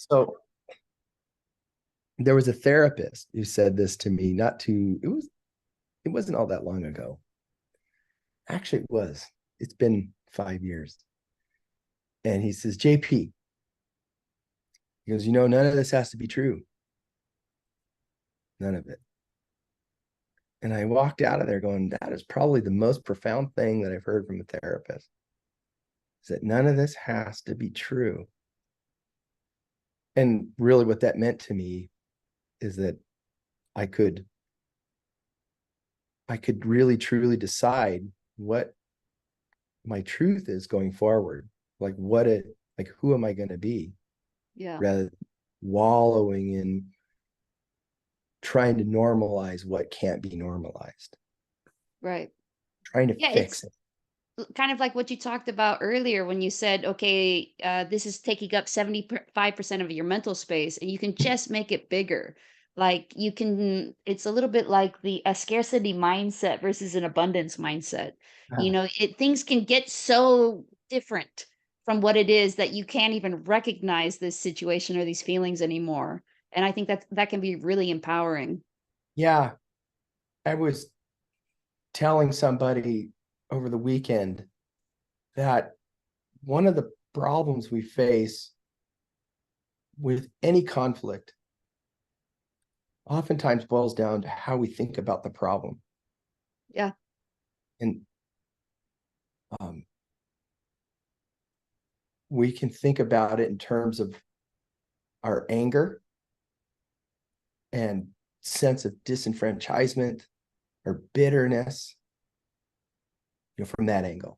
So there was a therapist who said this to me, it wasn't all that long ago. Actually, it was. It's been 5 years. And he says, JP, he goes, none of this has to be true. None of it. And I walked out of there going, that is probably the most profound thing that I've heard from a therapist, is that none of this has to be true. And really what that meant to me is that I could really truly decide what my truth is going forward. Like who am I going to be? Yeah. Rather than wallowing in trying to normalize what can't be normalized. Right. Trying to Yeah, fix it's it. kind of like what you talked about earlier when you said, okay, this is taking up 75% of your mental space, and you can just make it bigger. Like you can, it's a little bit like a scarcity mindset versus an abundance mindset. Things can get so different from what it is that you can't even recognize this situation or these feelings anymore. And I think that can be really empowering. Yeah. I was telling somebody over the weekend that one of the problems we face with any conflict oftentimes boils down to how we think about the problem. Yeah. And um, we can think about it in terms of our anger and sense of disenfranchisement or bitterness, from that angle.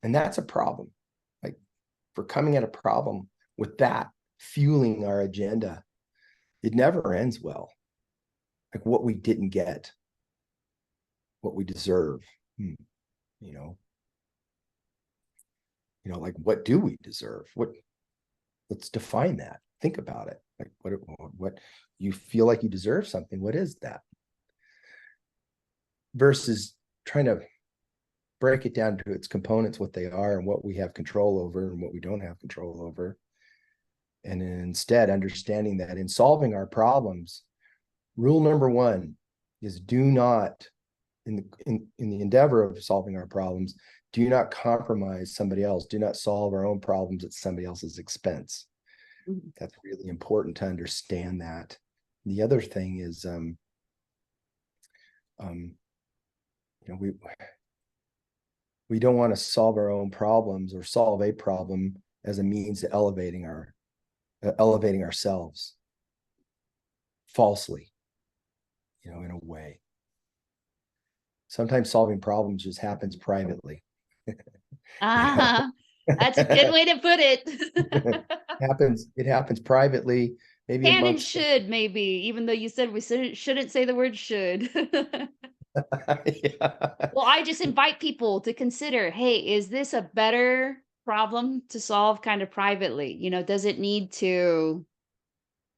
And that's a problem. Like, for coming at a problem with that fueling our agenda, it never ends well. Like what we didn't get, what we deserve, you know, like what do we deserve? Let's define that. Think about it. Like what you feel like you deserve something. What is that? Versus trying to break it down to its components, what they are and what we have control over and what we don't have control over. And instead understanding that in solving our problems, rule number one is do not, in the endeavor of solving our problems, do not compromise somebody else. Do not solve our own problems at somebody else's expense. Mhm. That's really important to understand that. The other thing is, we don't want to solve our own problems or solve a problem as a means to elevating ourselves falsely, in a way. Sometimes solving problems just happens privately. Ah, that's a good way to put it. It happens privately, maybe Can and amongst. should, maybe, even though you said we shouldn't say the word should. Yeah. Well, I just invite people to consider, hey, is this a better problem to solve kind of privately? Does it need to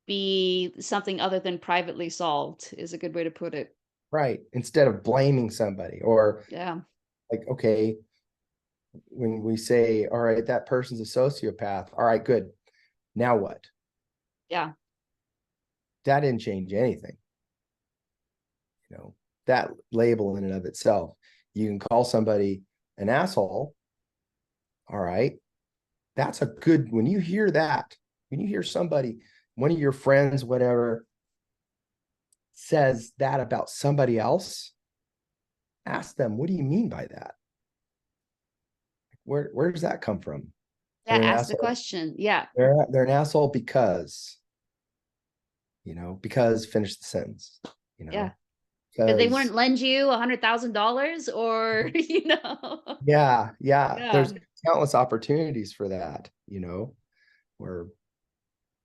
be something other than privately solved, is a good way to put it. Right. Instead of blaming somebody, or Yeah. like, okay, when we say, all right, that person's a sociopath, all right, good, now what? Yeah. That didn't change anything. That label in and of itself. You can call somebody an asshole, all right, that's a good, when you hear that, when you hear somebody, one of your friends, whatever, says that about somebody else, ask them, what do you mean by that? Where does that come from? Yeah, They're an ask the asshole. question. Yeah. They're an asshole because, because finish the sentence, Yeah. Because they because wouldn't lend you $100,000 or, yeah, Yeah. there's countless opportunities for that, where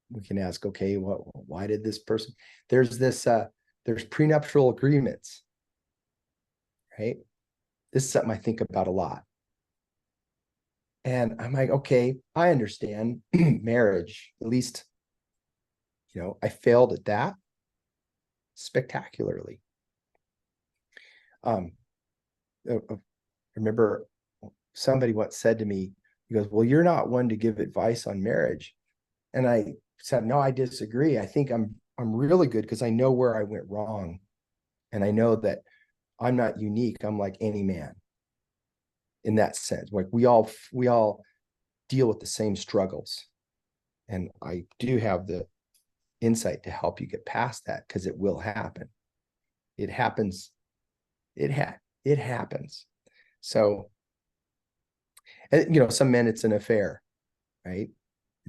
we can ask, okay, why did this person, there's prenuptial agreements, right? This is something I think about a lot. And I'm like, okay, I understand marriage, at least, I failed at that spectacularly. Um, I remember somebody once said to me, he goes, well, you're not one to give advice on marriage. And I said, no, I disagree. I think I'm really good because I know where I went wrong. And I know that I'm not unique. I'm like any man in that sense. Like we all deal with the same struggles. And I do have the insight to help you get past that because it will happen. It happens. It happens. So, and some men it's an affair, right?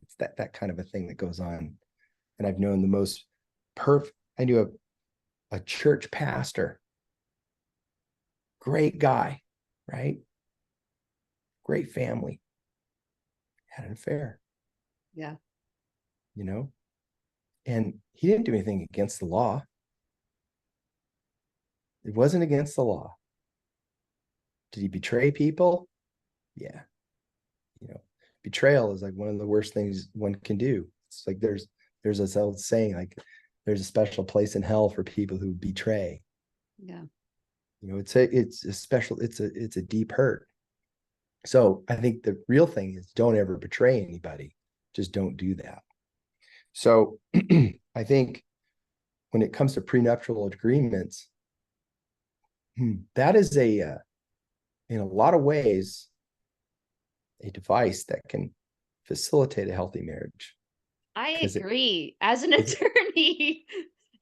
It's that kind of a thing that goes on. And I've known the most perfect. I knew a church pastor, great guy, right? Great family, had an affair, Yeah. you know, and he didn't do anything against the law. It wasn't against the law. Did he betray people? Yeah. Betrayal is like one of the worst things one can do. It's like there's this old saying, like there's a special place in hell for people who betray. Yeah. It's a special, it's a deep hurt. So I think the real thing is don't ever betray anybody. Just don't do that. So I think when it comes to prenuptial agreements, that is in a lot of ways, a device that can facilitate a healthy marriage. I Because agree. As an it, attorney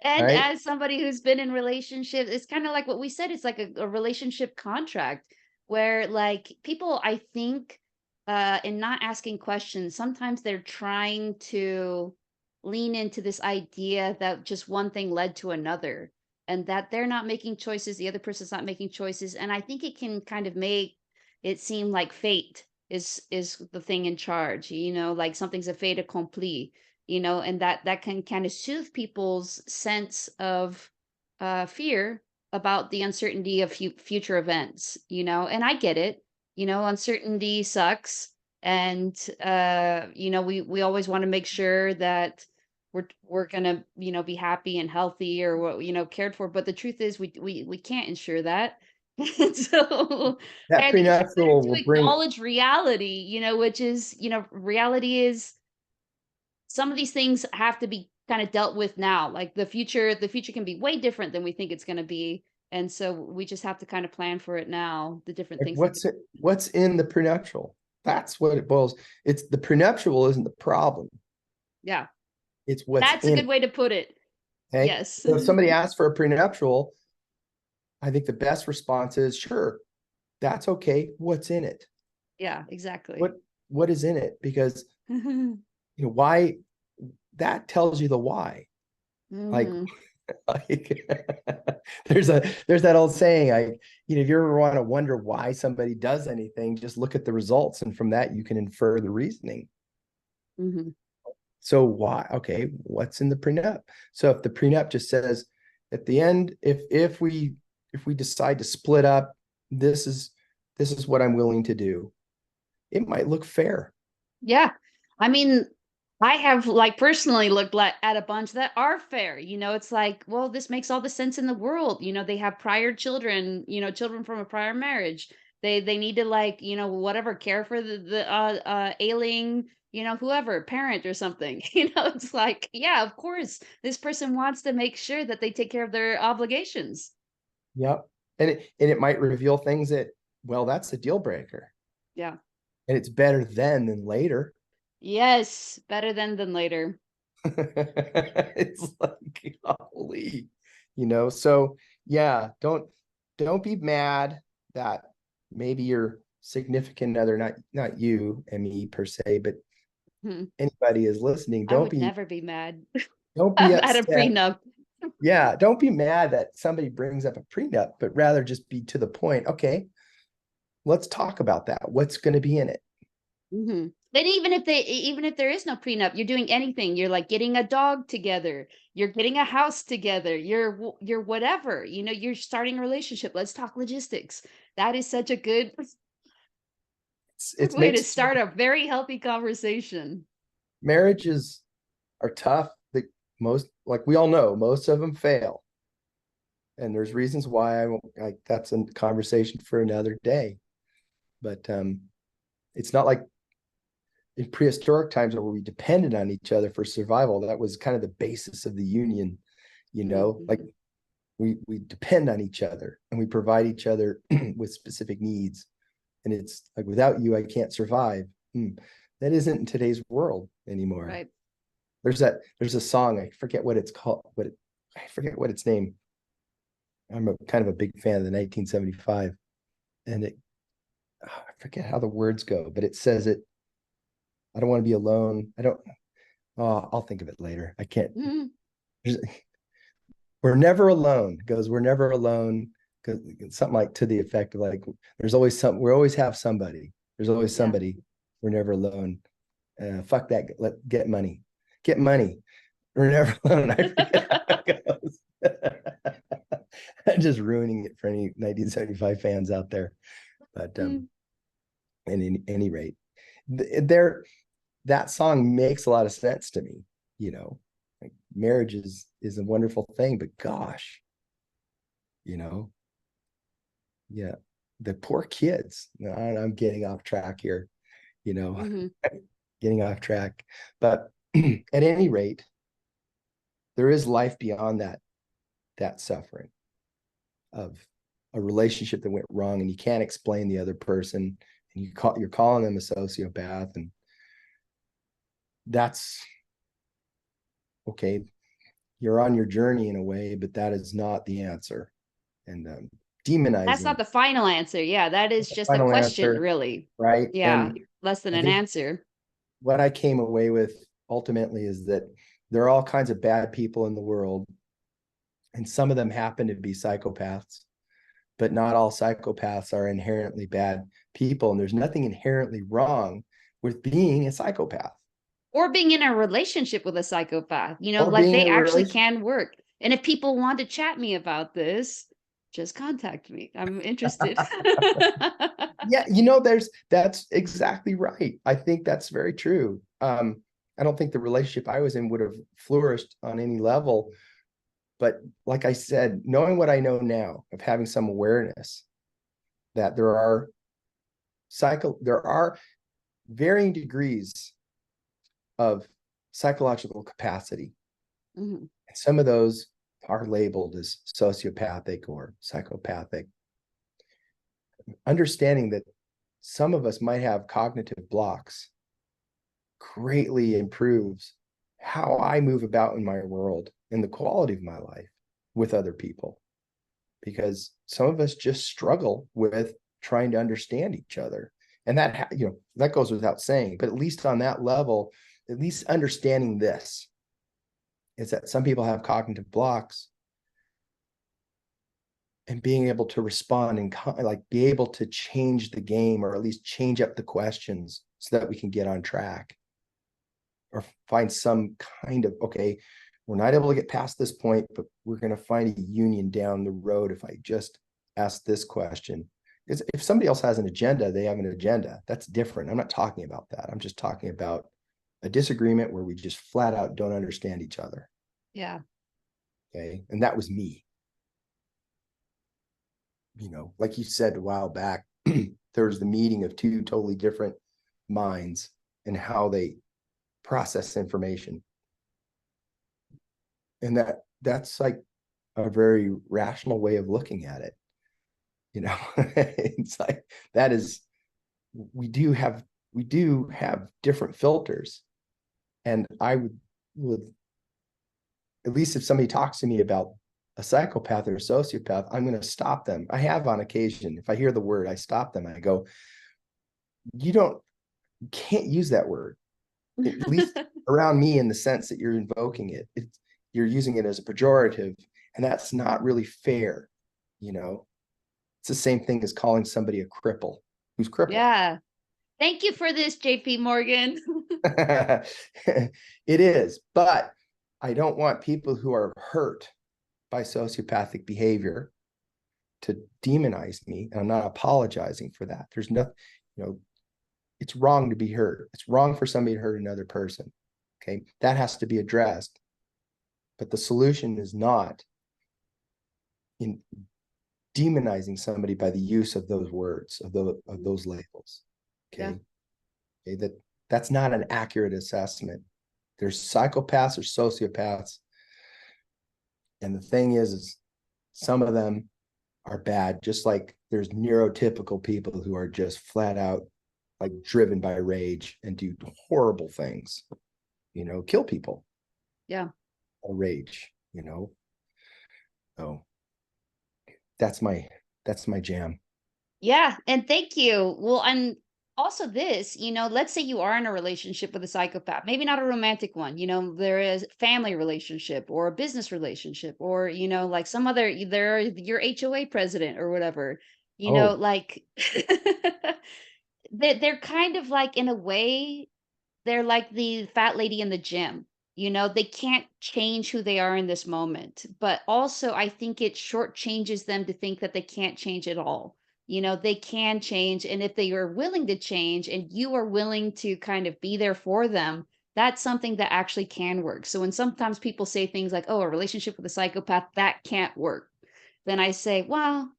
and right? as somebody who's been in relationships, it's kind of like what we said. It's like a relationship contract where like people, I think, in not asking questions, sometimes they're trying to lean into this idea that just one thing led to another and that they're not making choices, the other person's not making choices. And I think it can kind of make it seem like fate is the thing in charge, like something's a fait accompli, and that can kind of soothe people's sense of fear about the uncertainty of future events, and I get it. Uncertainty sucks, and we always want to make sure that we're gonna be happy and healthy or what cared for, but the truth is we can't ensure that. So That I think it's just better prenuptial will to bring, acknowledge reality, which is, reality is some of these things have to be kind of dealt with now. Like the future can be way different than we think it's going to be. And so we just have to kind of plan for it now, the different like things that could. what's in the prenuptial. That's what it boils. It's the prenuptial isn't the problem. Yeah. It's what's That's a in good it. way to put it. Okay. Yes. So if somebody asks for a prenuptial, I think the best response is sure, that's okay. What's in it? Yeah, exactly. What what is in it? Because why that tells you the why. Like Hmm. like there's that old saying, if you ever want to wonder why somebody does anything, just look at the results, and from that you can infer the reasoning. Hmm. So why? Okay, what's in the prenup? So if the prenup just says at the end, if we decide to split up, this is what I'm willing to do. It might look fair. Yeah. I mean, I have like personally looked at a bunch that are fair. It's like, well, this makes all the sense in the world. They have prior children, children from a prior marriage. They need to like, whatever, care for the ailing, whoever, parent or something. It's like, yeah, of course, this person wants to make sure that they take care of their obligations. Yep. And it might reveal things that, well, that's a deal breaker. Yeah. And it's better then than later. Yes, better than later. It's like, holy, so yeah, don't be mad that maybe your significant other, not you and me per se, but Hmm. anybody is listening, I would never be mad don't be at a upset. prenup. Yeah, don't be mad that somebody brings up a prenup, but rather just be to the point. Okay, let's talk about that. What's going to be in it? Mhm. And even if there is no prenup, you're doing anything. You're like getting a dog together. You're getting a house together. You're whatever. You're starting a relationship. Let's talk logistics. That is such a good good It way to makes start a very healthy conversation. marriages are tough. Most, like we all know, most of them fail, and there's reasons why. I won't, like, that's a conversation for another day. But it's not like in prehistoric times where we depended on each other for survival. That was kind of the basis of the union, like Mhm. we depend on each other and we provide each other with specific needs. And it's like, without you, I can't survive. That isn't in today's world anymore. Right. There's a song, I forget what it's called, I forget what its name. I'm kind of a big fan of the 1975, and I forget how the words go, but it says it. I don't want to be alone. I don't. Oh, I'll think of it later. I can't. Mhm. We're never alone. It goes, we're never alone. Because something like to the effect of like, there's always some. We always have somebody. There's always Yeah. somebody. We're never alone. Fuck that. Get money. Get money. We're never alone. I forget how it goes. I'm just ruining it for any 1975 fans out there. But Mm. at any rate, there that song makes a lot of sense to me. Like marriage is a wonderful thing, but gosh, you know, yeah, the poor kids. I'm getting off track here, you know, Mhm. getting off track. But at any rate, there is life beyond that suffering of a relationship that went wrong, and you can't explain the other person, and you're calling them a sociopath, and that's okay. You're on your journey in a way, but that is not the answer. And That's not demonizing the final answer. Yeah, that is the just a final question, answer, really. right? Yeah, And less than I an think answer. what I came away with ultimately is that there are all kinds of bad people in the world, and some of them happen to be psychopaths, but not all psychopaths are inherently bad people. And there's nothing inherently wrong with being a psychopath Or being in a relationship with a psychopath, or like being in they a actually relation. can work. And if people want to chat me about this, just contact me. I'm interested. Yeah, that's exactly right. I think that's very true. I don't think the relationship I was in would have flourished on any level. But like I said, knowing what I know now, of having some awareness that there are varying degrees of psychological capacity. Mhm. And some of those are labeled as sociopathic or psychopathic. Understanding that some of us might have cognitive blocks greatly improves how I move about in my world and the quality of my life with other people. Because some of us just struggle with trying to understand each other. And that goes without saying, but at least on that level, at least understanding this is that some people have cognitive blocks, and being able to respond and like be able to change the game, or at least change up the questions so that we can get on track, or find some kind of, okay, we're not able to get past this point, but we're going to find a union down the road if I just ask this question. Because if somebody else has an agenda, they have an agenda. That's different. I'm not talking about that. I'm just talking about a disagreement where we just flat out don't understand each other. Yeah. Okay. And that was me. Like you said a while back, there was the meeting of two totally different minds and how they process information. And that's like a very rational way of looking at it. It's like that is we do have different filters. And I would, at least if somebody talks to me about a psychopath or a sociopath, I'm going to stop them. I have on occasion. If I hear the word, I stop them. I go, you can't use that word, at least around me, in the sense that you're invoking it. You're using it as a pejorative, and that's not really fair. You know, it's the same thing as calling somebody a cripple who's crippled. Yeah. Thank you for this, JP Morgan. It is, but I don't want people who are hurt by sociopathic behavior to demonize me, and I'm not apologizing for that. There's nothing, you know, it's wrong to be hurt. It's wrong for somebody to hurt another person. Okay, that has to be addressed. But the solution is not in demonizing somebody by the use of those words, of those labels. Yeah. Okay. Okay. That That's not an accurate assessment. There's psychopaths or sociopaths. And the thing is some of them are bad, just like there's neurotypical people who are just flat out like driven by rage and do horrible things, kill people Yeah. or rage, So that's my jam. Yeah, and thank you. Well, and also this, let's say you are in a relationship with a psychopath, maybe not a romantic one, there is family relationship or a business relationship or, like some other, they're your HOA president or whatever, Oh, like they're kind of like in a way they're like the fat lady in the gym. They can't change who they are in this moment. But also, I think it shortchanges them to think that they can't change at all. They can change. And if they are willing to change and you are willing to kind of be there for them, that's something that actually can work. So when sometimes people say things like, oh, a relationship with a psychopath, that can't work, then I say, well,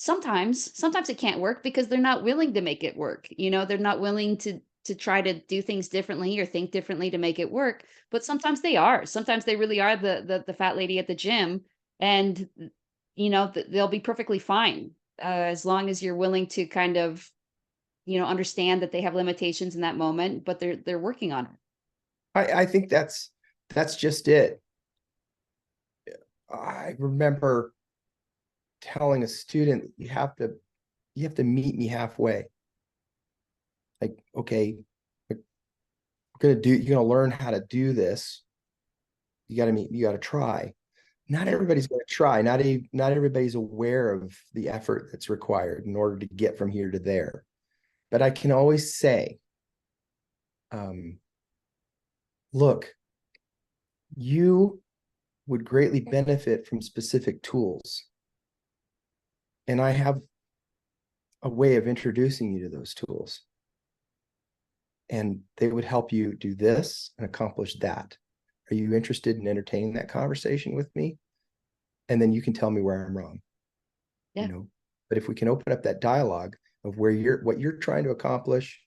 sometimes it can't work because they're not willing to make it work. They're not willing to try to do things differently or think differently to make it work. But sometimes they are. Sometimes they really are the fat lady at the gym, and they'll be perfectly fine as long as you're willing to kind of understand that they have limitations in that moment, but they're working on it. I think that's just it. I remember telling a student, you have to meet me halfway. Like, okay, you're gonna learn how to do this. You got to try. Not Yeah. everybody's going to try. Not everybody's aware of the effort that's required in order to get from here to there. But I can always say, um, look, you would greatly benefit from specific tools. And I have a way of introducing you to those tools. And they would help you do this and accomplish that. Are you interested in entertaining that conversation with me? And then you can tell me where I'm wrong, you Yeah. know. But if we can open up that dialogue of what you're trying to accomplish,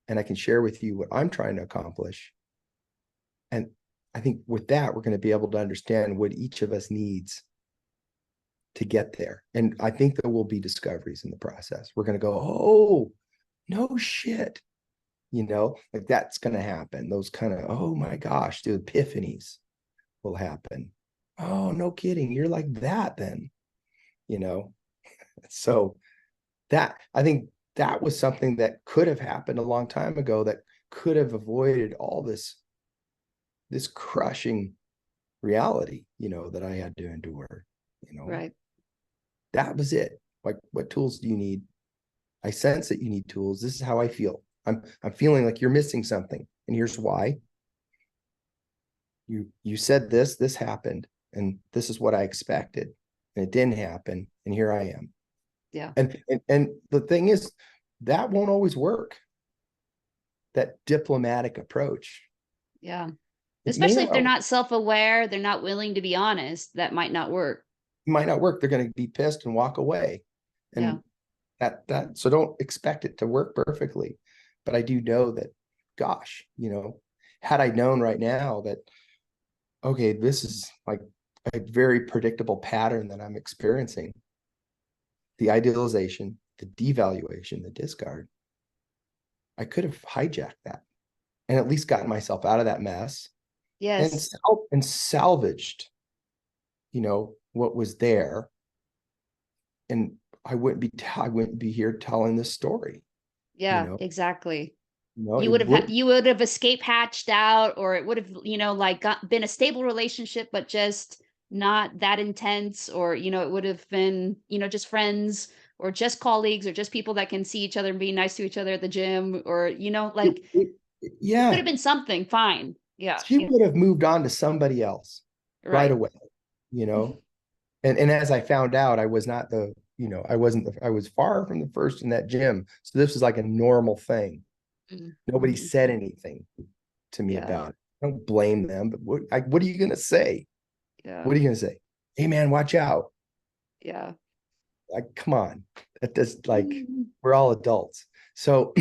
and I can share with you what I'm trying to accomplish. And I think with that, we're going to be able to understand what each of us needs to get there. And I think there will be discoveries in the process. We're going to go, oh, no shit. Like that's going to happen. Those kind of, oh my gosh, the epiphanies will happen. Oh, no kidding. You're like that then, you know? So I think that was something that could have happened a long time ago that could have avoided all this crushing reality, that I had to endure, you know. Right. That was it. Like, what tools do you need? I sense that you need tools. This is how I feel. I'm feeling like you're missing something. And here's why. You said this happened, and this is what I expected. And it didn't happen. And here I am. Yeah. And the thing is, that won't always work. That diplomatic approach. Yeah. It may Especially if they're not not self-aware, they're not willing to be honest, that might not work. might not work. They're going to be pissed and walk away. Yeah. And so don't expect it to work perfectly. But I do know that, gosh, had I known right now that, okay, this is like a very predictable pattern that I'm experiencing, the idealization, the devaluation, the discard, I could have hijacked that and at least gotten myself out of that mess and Yes. salvaged, what was there. And I wouldn't be here telling this story, you Yeah, know, exactly. it would. You would have escape hatched out, or it would have, like been a stable relationship, but just not that intense, or, it would have been, just friends or just colleagues or just people that can see each other and be nice to each other at the gym, or, It, like it could have yeah, been something fine. Yeah. she Yeah. would have moved on to somebody else right Right. away, you know. And as I found out, I was not I wasn't I was far from the first in that gym. So this was like a normal thing. Nobody Mhm. said anything to me Yeah. about it. I don't blame them, but what are you gonna say? Yeah. What are you gonna say? Hey man, watch out. Yeah. Like, come on. That does, like, Mhm. we're all adults. So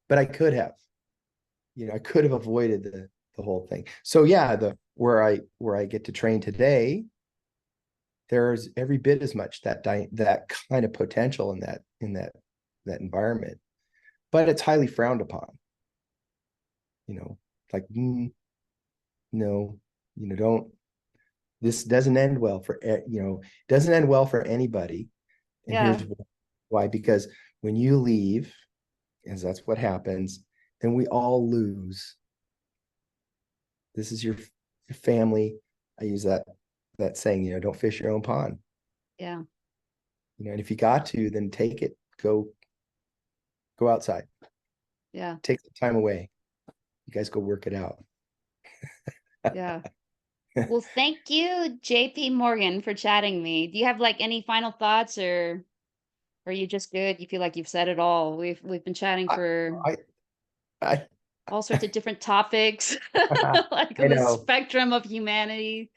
but I could have, I could have avoided the whole thing. So yeah, the where I get to train today, there's every bit as much that kind of potential in that environment, but it's highly frowned upon. Like no, don't. This doesn't end well for doesn't end well for anybody. And Yeah. here's why: because when you leave, and that's what happens, then we all lose. This is your family. I use that saying, don't fish your own pond. Yeah. And if you got to, then take it. Go outside. Yeah. Take the time away. You guys go work it out. Yeah. Well, thank you, JP Morgan, for chatting me. Do you have like any final thoughts, or are you just good? You feel like you've said it all. We've been chatting I for I I, all sorts of different topics, like I on the know. spectrum of humanity.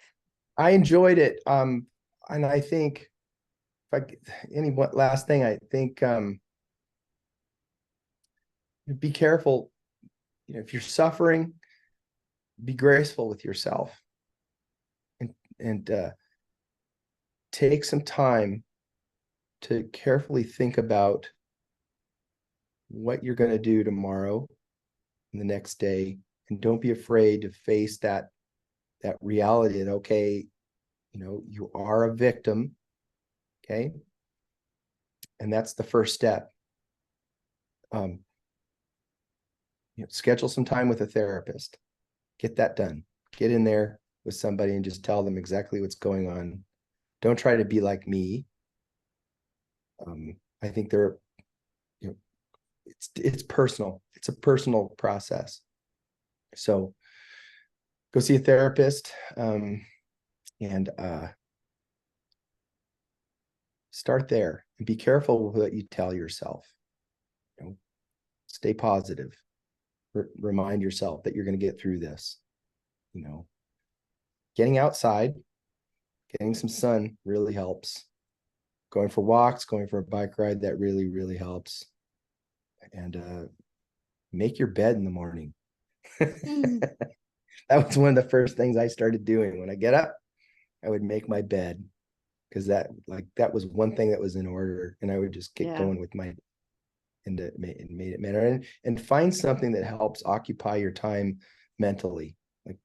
I enjoyed it. And I think if any one last thing, I think be careful. If you're suffering, be graceful with yourself, and take some time to carefully think about what you're going to do tomorrow and the next day, and don't be afraid to face that reality that, okay, you are a victim. Okay. And that's the first step. um Schedule some time with a therapist. Get that done. Get in there with somebody and just tell them exactly what's going on. Don't try to be like me. I think you know it's personal. It's a personal process. So go see a therapist, and start there, and be careful with what you tell yourself. Stay positive. Remind yourself that you're going to get through this. you know Getting outside, getting some sun really helps. Going for walks, going for a bike ride, that really, really helps. And make your bed in the morning. Mm, That was one of the first things I started doing. When I get up, I would make my bed, because that was one thing that was in order, and I would just get yeah. going with my and made it matter, and find something that helps occupy your time mentally. Like,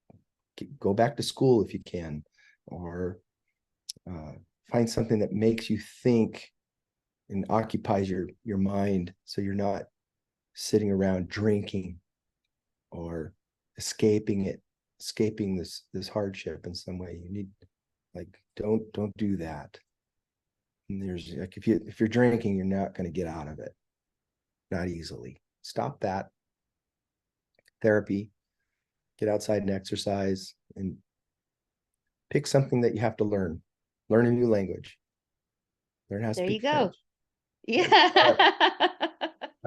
go back to school if you can, or uh, find something that makes you think and occupies your mind, so you're not sitting around drinking or escaping this hardship in some way. You need, like, don't do that. And there's, like, if you're drinking, you're not going to get out of it, not easily. Stop that. Therapy. Get outside and exercise, and pick something that you have to learn. Learn a new language. Learn how to There you speak go. French. All right. Yeah.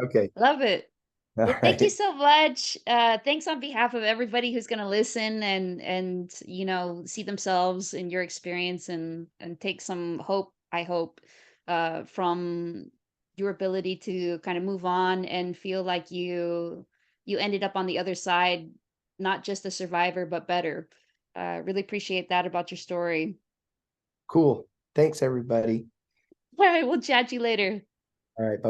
Okay. Love it. All Well, thank you right. so much. Thanks on behalf of everybody who's going to listen and see themselves in your experience and take some hope, I hope, from your ability to kind of move on and feel like you ended up on the other side, not just a survivor, but better. Really appreciate that about your story. Cool. Thanks, everybody. All right, we'll chat you later. All right. Bye.